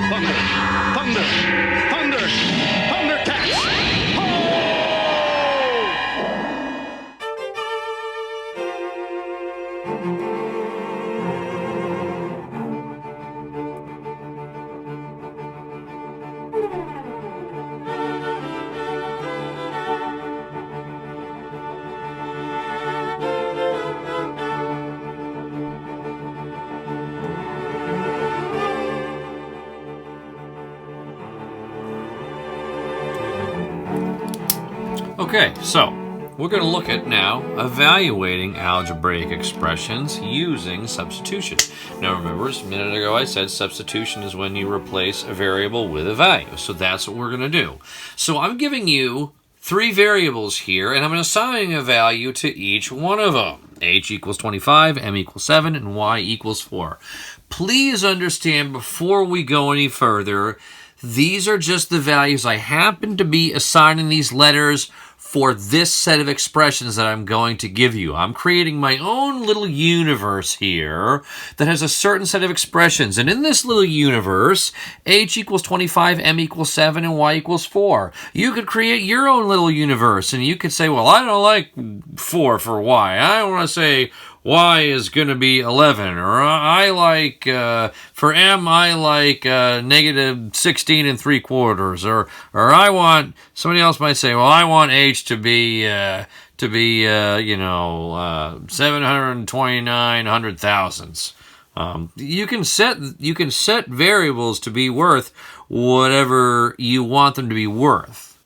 Thunder, thunder, thunder, thundercats! Ho! Okay, so we're going to look at now evaluating algebraic expressions using substitution. Now remember, a minute ago I said substitution is when you replace a variable with a value. So that's what we're going to do. So I'm giving you three variables here, and I'm assigning a value to each one of them. H equals 25, M equals 7, and Y equals 4. Please understand before we go any further, these are just the values I happen to be assigning these letters for this set of expressions that I'm going to give you. I'm creating my own little universe here that has a certain set of expressions. And in this little universe, H equals 25, M equals 7, and Y equals 4. You could create your own little universe, and you could say, well, I don't like 4 for Y. I want to say Y is going to be 11, or I like, for M, I like negative 16 and 3/4, or I want, somebody else might say, well, I want H to be 729 hundred thousandths. You can set variables to be worth whatever you want them to be worth.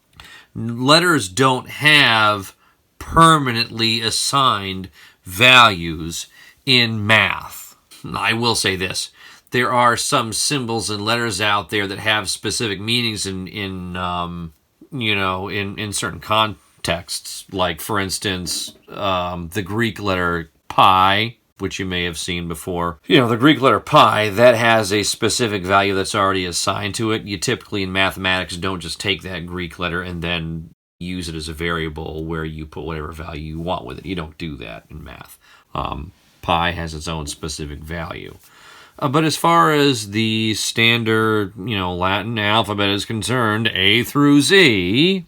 Letters don't have permanently assigned values in math. I will say this. There are some symbols and letters out there that have specific meanings in certain contexts. Like, for instance, the Greek letter pi, which you may have seen before. The Greek letter pi, that has a specific value that's already assigned to it. You typically in mathematics don't just take that Greek letter and then use it as a variable where you put whatever value you want with it. You don't do that in math. Pi has its own specific value. But as far as the standard, Latin alphabet is concerned, A through Z,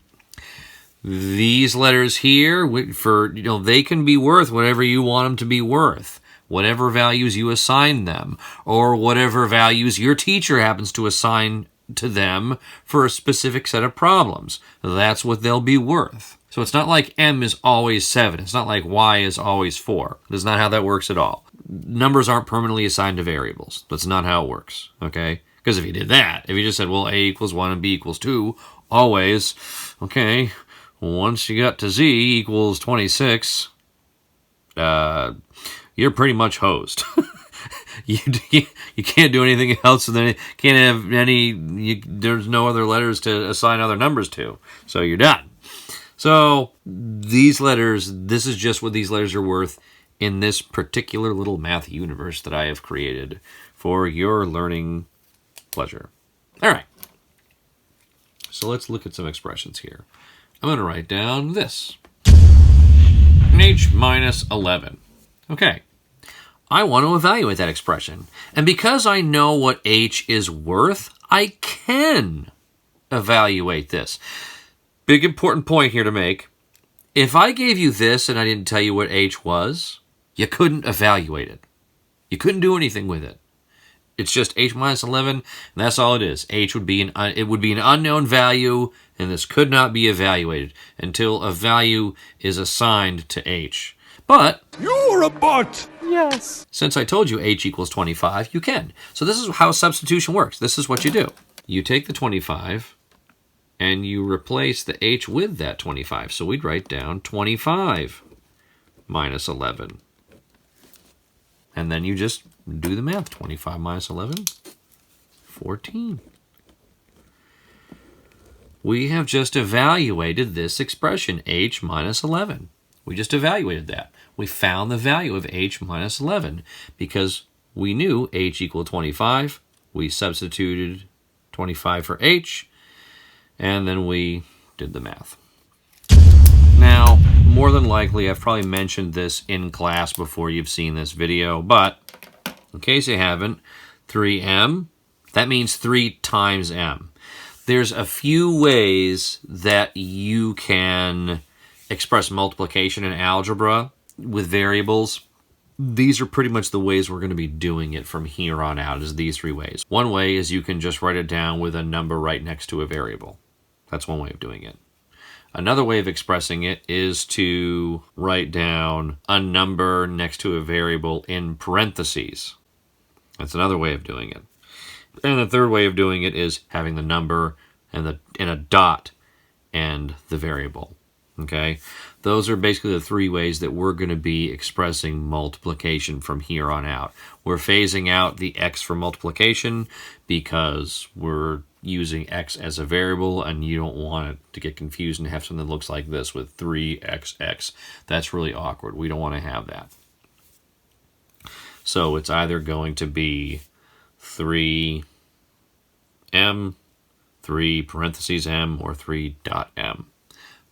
these letters here, they can be worth whatever you want them to be worth. Whatever values you assign them, or whatever values your teacher happens to assign to them for a specific set of problems. That's what they'll be worth. So it's not like M is always 7. It's not like Y is always 4. That's not how that works at all. Numbers aren't permanently assigned to variables. That's not how it works, okay? Because if you did that, if you just said, well, A equals 1 and B equals 2, always, okay, once you got to Z equals 26, you're pretty much hosed. You can't do anything else, and then can't have there's no other letters to assign other numbers to. So you're done. So these letters, this is just what these letters are worth in this particular little math universe that I have created for your learning pleasure. All right. So let's look at some expressions here. I'm going to write down this. H minus 11. Okay. I want to evaluate that expression. And because I know what H is worth, I can evaluate this. Big important point here to make. If I gave you this and I didn't tell you what H was, you couldn't evaluate it. You couldn't do anything with it. It's just H minus 11, and that's all it is. H would be an unknown value, and this could not be evaluated until a value is assigned to H. But You're a butt! Yes. Since I told you H equals 25, you can. So this is how substitution works. This is what you do. You take the 25 and you replace the H with that 25. So we'd write down 25 minus 11. And then you just do the math. 25 minus 11, 14. We have just evaluated this expression, H minus 11. We just evaluated that. We found the value of H minus 11 because we knew H equaled 25. We substituted 25 for H, and then we did the math. Now, more than likely, I've probably mentioned this in class before you've seen this video, but in case you haven't, 3m, that means 3 times m. There's a few ways that you can express multiplication in algebra with variables. These are pretty much the ways we're going to be doing it from here on out, is these 3 ways. One way is you can just write it down with a number right next to a variable. That's one way of doing it. Another way of expressing it is to write down a number next to a variable in parentheses. That's another way of doing it. And the third way of doing it is having the number and in a dot and the variable. Okay? Those are basically the 3 ways that we're going to be expressing multiplication from here on out. We're phasing out the x for multiplication because we're using x as a variable, and you don't want it to get confused and have something that looks like this with 3xx. That's really awkward. We don't want to have that. So it's either going to be 3m, 3 parentheses m, or 3 dot m.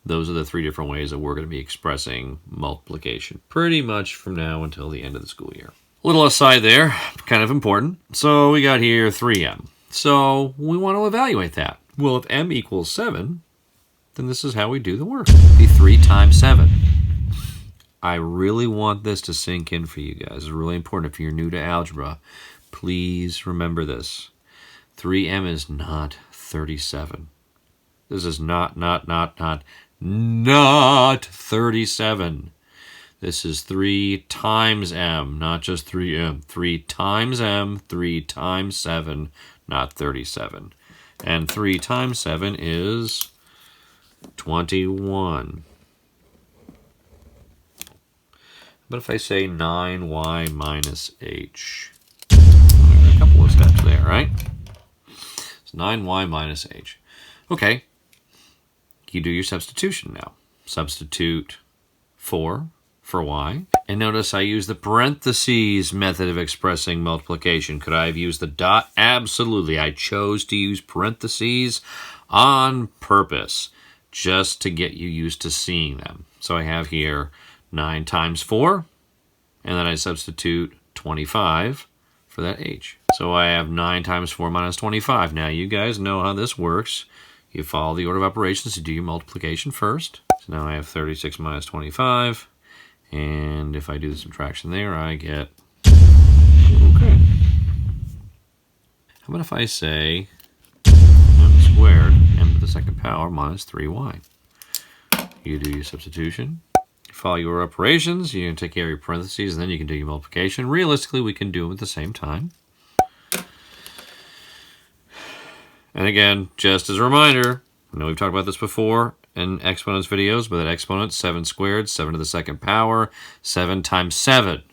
Those are the 3 different ways that we're going to be expressing multiplication pretty much from now until the end of the school year. Little aside there, kind of important. So we got here 3m. So we want to evaluate that. Well, if m equals 7, then this is how we do the work. Be 3 times 7. I really want this to sink in for you guys. It's really important. If you're new to algebra, please remember this. 3m is not 37. This is not 37. This is 3 times m, not just 3m. 3 times m, 3 times 7, not 37. And 3 times 7 is 21. But if I say 9y minus h, there's a couple of steps there, right? It's 9y minus h. Okay, you do your substitution now. Substitute 4 for y. And notice I use the parentheses method of expressing multiplication. Could I have used the dot? Absolutely. I chose to use parentheses on purpose just to get you used to seeing them. So I have here 9 times 4, and then I substitute 25 for that h. So I have 9 times 4 minus 25. Now you guys know how this works. You follow the order of operations. You do your multiplication first. So now I have 36 minus 25. And if I do the subtraction there, I get, okay. How about if I say m squared, m to the second power, minus 3y. You do your substitution. You follow your operations. You can take care of your parentheses, and then you can do your multiplication. Realistically, we can do them at the same time. And again, just as a reminder, I know we've talked about this before in exponents videos, but that exponent, 7 squared, 7 to the second power, 7 times 7,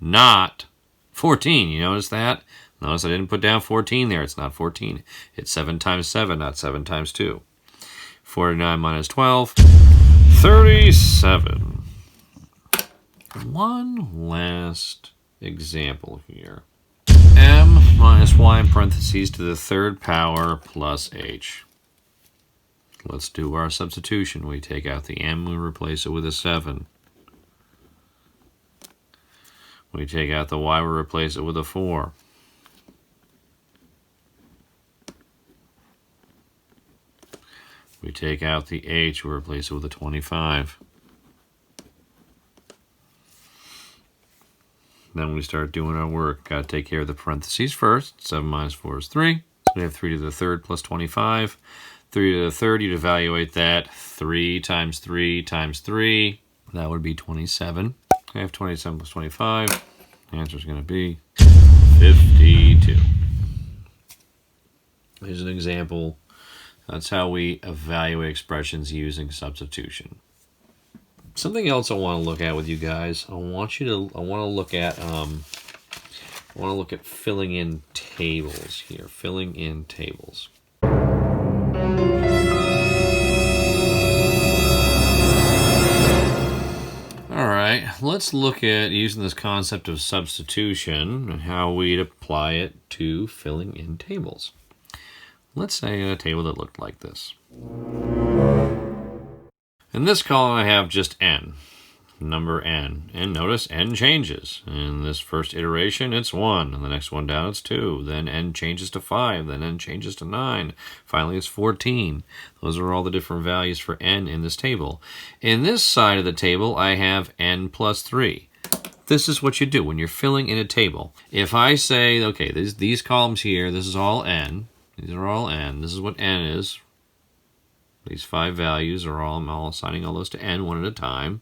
not 14. You notice that? Notice I didn't put down 14 there. It's not 14. It's 7 times 7, not 7 times 2. 49 minus 12, 37. One last example here. M minus y in parentheses to the third power plus h. Let's do our substitution. We take out the m, we replace it with a 7. We take out the y, we replace it with a 4. We take out the h, we replace it with a 25. Then we start doing our work. Got to take care of the parentheses first. 7 minus 4 is 3. So we have 3 to the third plus 25. 3 to the third, you'd evaluate that. 3 times 3 times 3. That would be 27. I have 27 plus 25. The answer is going to be 52. Here's an example. That's how we evaluate expressions using substitution. Something else I want to look at with you guys. I want to look at filling in tables here. Filling in tables. All right, let's look at using this concept of substitution and how we'd apply it to filling in tables. Let's say a table that looked like this. In this column, I have just n, number n. And notice n changes. In this first iteration, it's 1. And the next one down, it's 2. Then n changes to 5. Then n changes to 9. Finally, it's 14. Those are all the different values for n in this table. In this side of the table, I have n plus 3. This is what you do when you're filling in a table. If I say, okay, these columns here, this is all n. These are all n. This is what n is. These 5 values are all, I'm all assigning all those to n one at a time.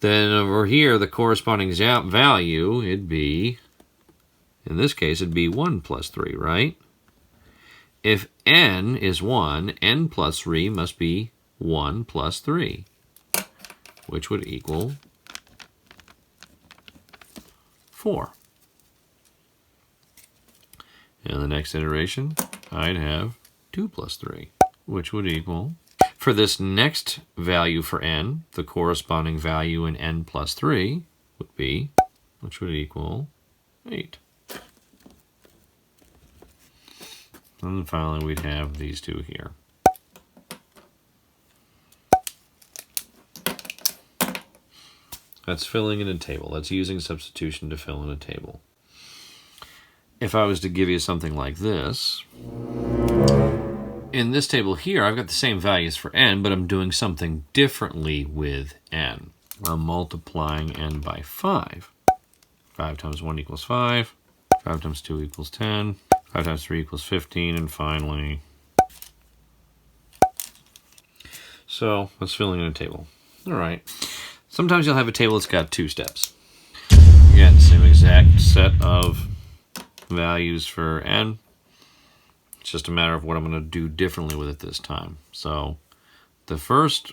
Then over here, the corresponding value, it'd be, in this case, it'd be 1 plus 3, right? If n is 1, n plus 3 must be 1 plus 3, which would equal 4. In the next iteration, I'd have 2 plus 3, which would equal, for this next value for n, the corresponding value in n plus 3 would be, which would equal 8. And finally, we'd have these two here. That's filling in a table. That's using substitution to fill in a table. If I was to give you something like this, in this table here, I've got the same values for n, but I'm doing something differently with n. I'm multiplying n by 5. 5 times 1 equals 5. 5 times 2 equals 10. 5 times 3 equals 15. And finally, so that's filling in a table. All right. Sometimes you'll have a table that's got 2 steps. Again, same exact set of values for n. It's just a matter of what I'm going to do differently with it this time. So the first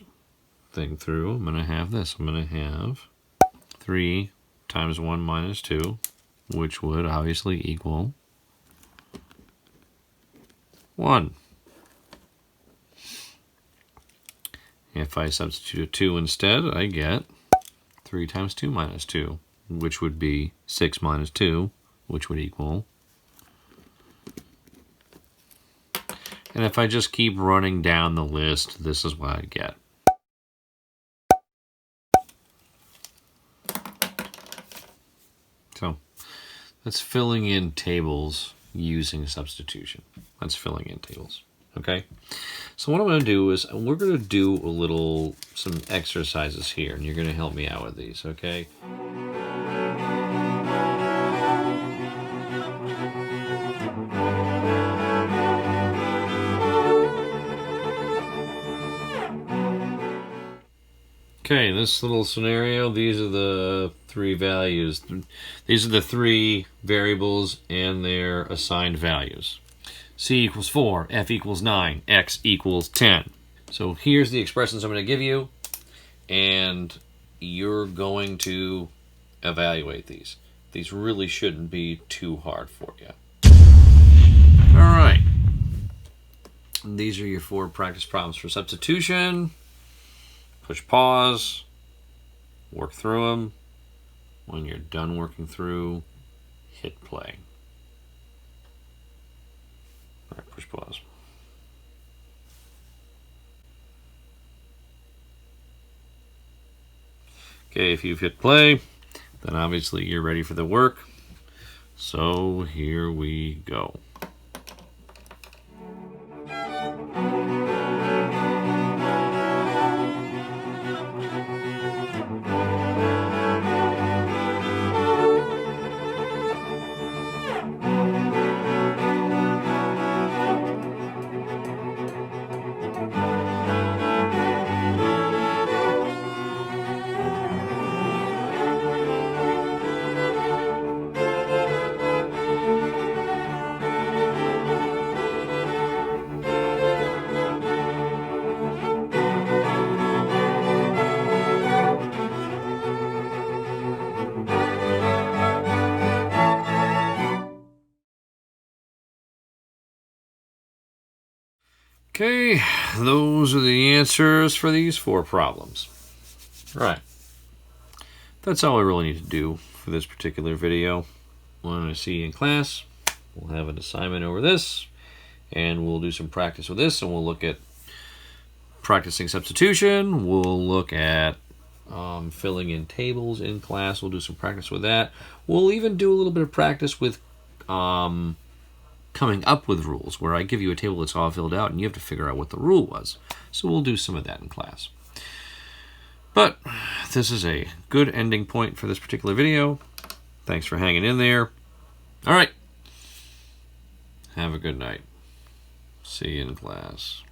thing through, I'm going to have this. I'm going to have 3 times 1 minus 2, which would obviously equal 1. If I substitute a 2 instead, I get 3 times 2 minus 2, which would be 6 minus 2, which would equal. And if I just keep running down the list, this is what I get. So that's filling in tables using substitution. That's filling in tables. Okay, so what I'm going to do is we're going to do some exercises here, and you're going to help me out with these, okay? Okay, in this little scenario, these are the 3 values. These are the 3 variables and their assigned values. C equals 4, F equals 9, X equals 10. So here's the expressions I'm going to give you, and you're going to evaluate these. These really shouldn't be too hard for you. All right. These are your 4 practice problems for substitution. Push pause, work through them. When you're done working through, hit play. All right, push pause. Okay, if you've hit play, then obviously you're ready for the work. So here we go. Okay, those are the answers for these 4 problems. All right. That's all I really need to do for this particular video. When I see you in class, we'll have an assignment over this, and we'll do some practice with this, and we'll look at practicing substitution. We'll look at filling in tables in class. We'll do some practice with that. We'll even do a little bit of practice with coming up with rules, where I give you a table that's all filled out and you have to figure out what the rule was. So we'll do some of that in class. But this is a good ending point for this particular video. Thanks for hanging in there. All right. Have a good night. See you in class.